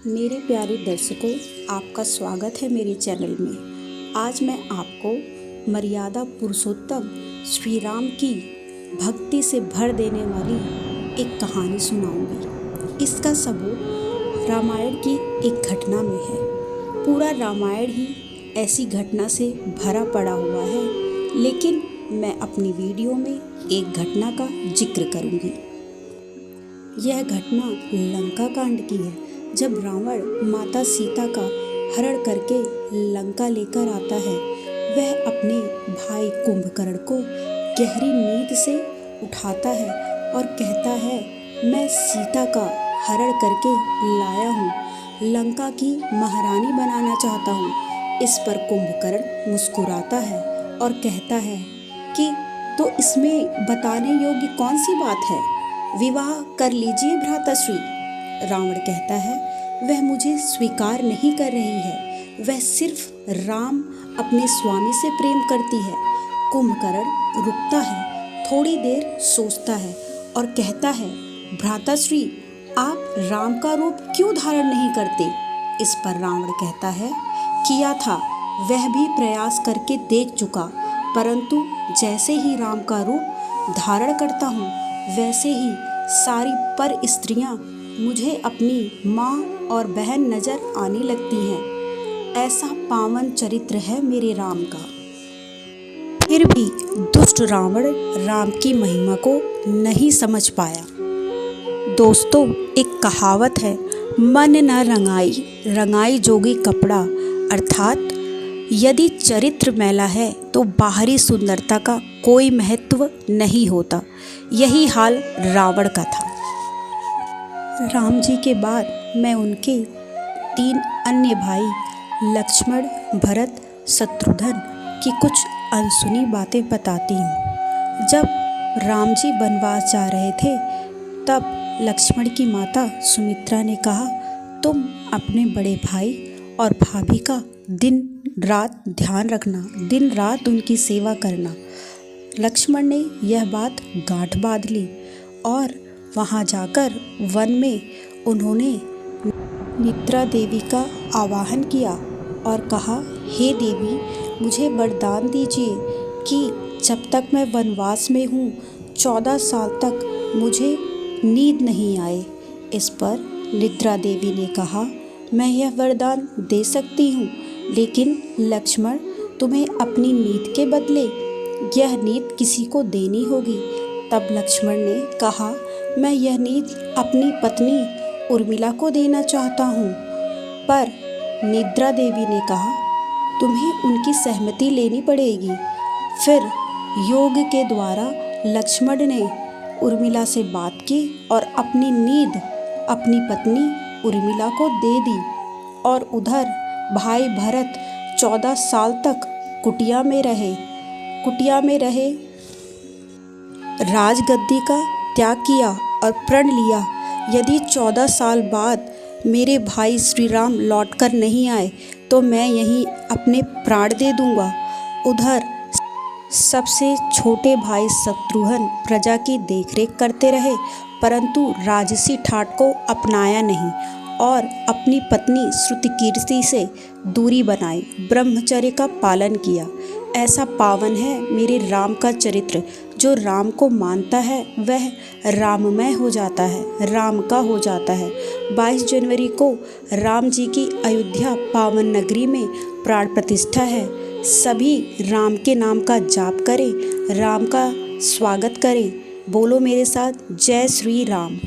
मेरे प्यारे दर्शकों, आपका स्वागत है मेरे चैनल में। आज मैं आपको मर्यादा पुरुषोत्तम श्री राम की भक्ति से भर देने वाली एक कहानी सुनाऊंगी। इसका सबूत रामायण की एक घटना में है। पूरा रामायण ही ऐसी घटना से भरा पड़ा हुआ है, लेकिन मैं अपनी वीडियो में एक घटना का जिक्र करूंगी। यह घटना लंका कांड की है, जब रावण माता सीता का हरण करके लंका लेकर आता है। वह अपने भाई कुंभकर्ण को गहरी नींद से उठाता है और कहता है, मैं सीता का हरण करके लाया हूँ, लंका की महारानी बनाना चाहता हूँ। इस पर कुंभकर्ण मुस्कुराता है और कहता है कि तो इसमें बताने योग्य कौन सी बात है, विवाह कर लीजिए भ्राताश्री। रावण कहता है, वह मुझे स्वीकार नहीं कर रही है, वह सिर्फ राम अपने स्वामी से प्रेम करती है। कुंभकर्ण रुकता है, थोड़ी देर सोचता है और कहता है, भ्राताश्री आप राम का रूप क्यों धारण नहीं करते। इस पर रावण कहता है, किया था, वह भी प्रयास करके देख चुका, परंतु जैसे ही राम का रूप धारण करता हूँ, वैसे ही सारी पर स्त्रियाँ मुझे अपनी माँ और बहन नजर आने लगती हैं। ऐसा पावन चरित्र है मेरे राम का। फिर भी दुष्ट रावण राम की महिमा को नहीं समझ पाया। दोस्तों, एक कहावत है, मन न रंगाई रंगाई जोगी कपड़ा, अर्थात यदि चरित्र मैला है तो बाहरी सुंदरता का कोई महत्व नहीं होता। यही हाल रावण का था। राम जी के बाद मैं उनके 3 अन्य भाई लक्ष्मण, भरत, शत्रुघ्न की कुछ अनसुनी बातें बताती हूँ। जब राम जी वनवास जा रहे थे, तब लक्ष्मण की माता सुमित्रा ने कहा, तुम अपने बड़े भाई और भाभी का दिन रात ध्यान रखना, दिन रात उनकी सेवा करना। लक्ष्मण ने यह बात गांठ बांध ली और वहाँ जाकर वन में उन्होंने निद्रा देवी का आवाहन किया और कहा, हे देवी, मुझे वरदान दीजिए कि जब तक मैं वनवास में हूँ 14 साल तक मुझे नींद नहीं आए। इस पर निद्रा देवी ने कहा, मैं यह वरदान दे सकती हूँ, लेकिन लक्ष्मण तुम्हें अपनी नींद के बदले यह नींद किसी को देनी होगी। तब लक्ष्मण ने कहा, मैं यह नींद अपनी पत्नी उर्मिला को देना चाहता हूँ। पर निद्रा देवी ने कहा, तुम्हें उनकी सहमति लेनी पड़ेगी। फिर योग के द्वारा लक्ष्मण ने उर्मिला से बात की और अपनी नींद अपनी पत्नी उर्मिला को दे दी। और उधर भाई भरत 14 साल तक कुटिया में रहे, राजगद्दी का त्याग किया और प्रण लिया, यदि 14 साल बाद मेरे भाई श्री राम लौटकर नहीं आए तो मैं यहीं अपने प्राण दे दूंगा। उधर सबसे छोटे भाई शत्रुघ्न प्रजा की देखरेख करते रहे, परंतु राजसी ठाट को अपनाया नहीं और अपनी पत्नी श्रुतिकीर्ति से दूरी बनाई, ब्रह्मचर्य का पालन किया। ऐसा पावन है मेरे राम का चरित्र। जो राम को मानता है वह राममय हो जाता है, राम का हो जाता है। 22 जनवरी को राम जी की अयोध्या पावन नगरी में प्राण प्रतिष्ठा है। सभी राम के नाम का जाप करें, राम का स्वागत करें। बोलो मेरे साथ, जय श्री राम।